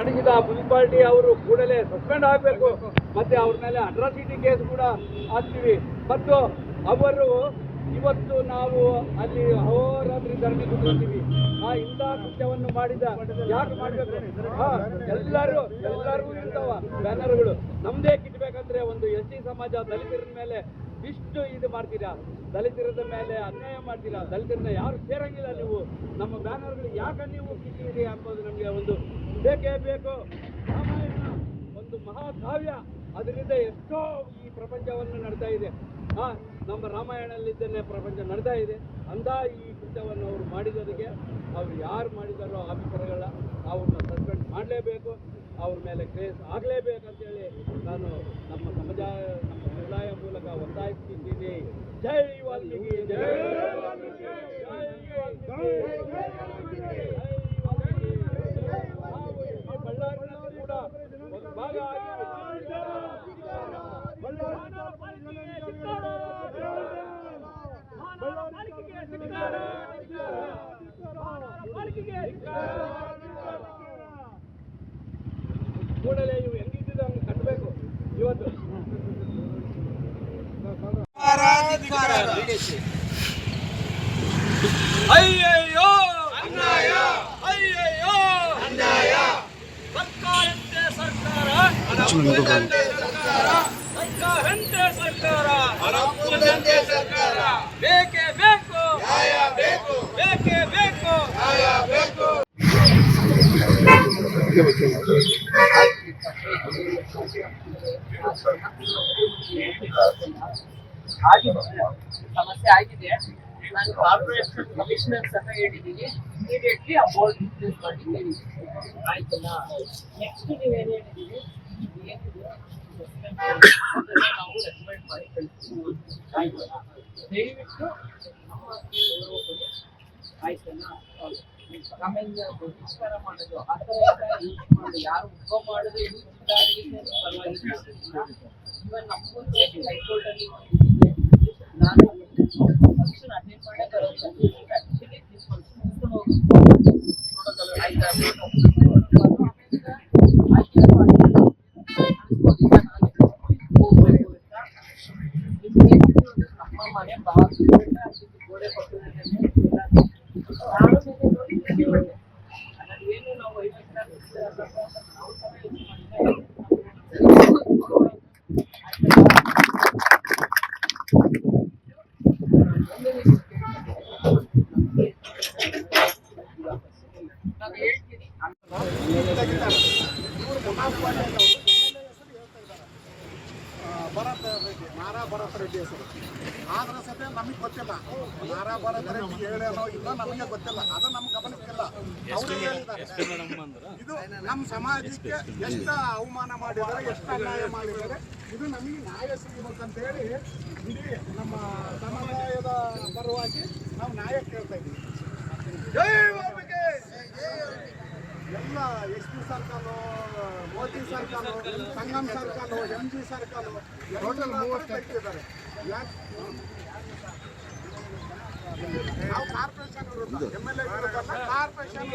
ನಡೆಸಿದ ಮುನ್ಸಿಪಾಲಿಟಿ ಅವರು ಕೂಡಲೇ ಸಸ್ಪೆಂಡ್ ಆಗಬೇಕು, ಮತ್ತೆ ಅವ್ರ ಮೇಲೆ ಅಟ್ರಾಸಿಟಿ ಕೇಸ್ ಕೂಡ ಹಾಕ್ತೀವಿ. ಮತ್ತು ಅವರು ಇವತ್ತು ನಾವು ಅಲ್ಲಿ ಅಹೋರಾತ್ರಿ ಧರಣಿ ಕೂತ್ಕೊಳ್ತೀವಿ. ಇಂಥ ಕೃತ್ಯವನ್ನು ಮಾಡಿದ ಯಾಕೆ ಮಾಡಬೇಕು? ಎಲ್ಲರಿಗೂ ಇರ್ತಾವ ಬ್ಯಾನರ್ಗಳು. ನಮ್ದೇ ಕಿಟ್ಬೇಕಂದ್ರೆ ಒಂದು SC ಸಮಾಜ ದಲಿತರ ಮೇಲೆ ಇಷ್ಟು ಇದು ಮಾಡ್ತೀರಾ, ದಲಿತರದ ಮೇಲೆ ಅನ್ಯಾಯ ಮಾಡ್ತೀರಾ, ದಲಿತರನ್ನ ಯಾರು ಸೇರಂಗಿಲ್ಲ. ನೀವು ನಮ್ಮ ಬ್ಯಾನರ್ಗಳು ಯಾಕೆ ನೀವು ಕಿಟ್ಟಿರಿ ಎಂಬುದು ನಮಗೆ ಒಂದು ಬೇಕೇ ಬೇಕು. ರಾಮಾಯಣ ಒಂದು ಮಹಾಕಾವ್ಯ, ಅದರಿಂದ ಎಷ್ಟೋ ಈ ಪ್ರಪಂಚವನ್ನು ನಡ್ತಾ ಇದೆ. ನಮ್ಮ ರಾಮಾಯಣದಲ್ಲಿದ್ದನ್ನೇ ಪ್ರಪಂಚ ನಡ್ತಾ ಇದೆ. ಅಂದ ಈ ಕೃತ್ಯವನ್ನು ಅವರು ಮಾಡಿದವರಿಗೆ, ಅವ್ರು ಯಾರು ಮಾಡಿದಾರೋ ಆಫೀಸರ್ಗಳ ಅವ್ರನ್ನ ಸಸ್ಪೆಂಡ್ ಮಾಡಲೇಬೇಕು, ಅವ್ರ ಮೇಲೆ ಕೇಸ್ ಆಗಲೇಬೇಕಂತೇಳಿ ನಾನು ನಮ್ಮ ಸಮುದಾಯ ಮೂಲಕ ಒತ್ತಾಯಿಸ್ತಿದ್ದೀನಿ. ಜೈ ವಾಲ್ಮೀಕಿ, ಜೈ ವಾಲ್ಮೀಕಿ, ಜೈ ವಾಲ್ಮೀಕಿ. ನಾವು ಇಲ್ಲಿ ಬಳ್ಳಾರಿಯಲ್ಲಿ ಕೂಡ ಒಂದು ಭಾಗ ಕೂಡಲೇ ಇವು ಹೆಂಗಿದ್ದಿದ್ದು ಹಂಗೆ ಕಟ್ಟಬೇಕು. ಇವತ್ತು ಅಯ್ಯಯ್ಯೋ ಅನ್ಯಾಯ, ಅಯ್ಯಯ್ಯೋ ಅನ್ಯಾಯ. ಸರ್ಕಾರಂತೆ ಸರ್ಕಾರ, ಸರ್ಕಾರಂತೆ ಸರ್ಕಾರ, ಬೇಕೇ ಬೇಕು, ನ್ಯಾಯ ಬೇಕು, ಬೇಕೇ ಬೇಕು, ನ್ಯಾಯ ಬೇಕು. ಸಮಸ್ಯೆ ಆಗಿದೆ. ನಾನು ಕಾರ್ಪೊರೇಷನ್ ಕಮಿಷನರ್ ಸಹ ಹೇಳಿದ್ದೀನಿ, ಇಮಿಡಿಯೇಟ್ಲಿ ಆ ಬೋರ್ಡ್ ರಿಪ್ಲೇಸ್ ಮಾಡಿ ಹೇಳಿದ್ದೀನಿ. ಆಯ್ತಲ್ಲ, ನೆಕ್ಸ್ಟ್ ನೀವೇನು ಹೇಳಿದ್ದೀವಿ, ನಾವು ರೆಕಮೆಂಡ್ ಮಾಡಿ ಕಳಿಸ್ತೀವಿ. ಆಯ್ತಲ್ಲ, ದಯವಿಟ್ಟು ಆಯ್ತಲ್ಲ. ಆಮೇಲೆ ಬಹಿಷ್ಕಾರ ಮಾಡೋದು ಆ ಥರ ಯೂಸ್ ಮಾಡೋದು, ಯಾರು ಉಪ ಮಾಡೋದು ಪರವಾಗಿಲ್ಲ. ಇವನ್ ನಮ್ಮ ಹೈಕೋರ್ಟ್ ಅಲ್ಲಿ ನಾನು ಫಂಕ್ಷನ್ ಅಟೆಂಡ್ ಮಾಡೇ ಬರೋದು. ಆಕ್ಚುಲಿ ನಮ್ಮ ಮನೆ ಗೋಡೆ ಏನು ನಾವು ನಾನು ಹೇಳ್ತೀನಿ. ಭರತ್ ರೆಡ್ಡಿ ಹೆಸರು. ಆದ್ರೆ ಸದ್ಯ ನಮಗೆ ಗೊತ್ತಿಲ್ಲ, ಭರತ್ ರೆಡ್ಡಿ ಹೇಳೇನೋ ಇಲ್ಲ ನಮಗೆ ಗೊತ್ತಿಲ್ಲ, ಅದು ನಮ್ಮ ಗಮನಕ್ಕಿಲ್ಲ. ಅವರು ಹೇಳಿದ್ದಾರೆ ಇದು ನಮ್ಮ ಸಮಾಜಕ್ಕೆ ಎಷ್ಟು ಅವಮಾನ ಮಾಡಿದ್ದಾರೆ, ಎಷ್ಟು ಅನ್ಯಾಯ ಮಾಡಿದ್ದಾರೆ, ಇದು ನಮಗೆ ನ್ಯಾಯ ಸಿಗಬೇಕಂತ ಹೇಳಿ ಇಡೀ ನಮ್ಮ ಸಮುದಾಯದ ಪರವಾಗಿ ನಾವು ನ್ಯಾಯ ಕೇಳ್ತಾ ಇದ್ದೀವಿ. ಎಲ್ಲ SP circle, Modi circle, Sangam circle, MG circle total 30 ಇದ್ದಾರೆ. ನಾವು ಕಾರ್ಪೊರೇಷನ್ ವಿರುದ್ಧ, MLA ವಿರುದ್ಧ, ಕಾರ್ಪೊರೇಷನ್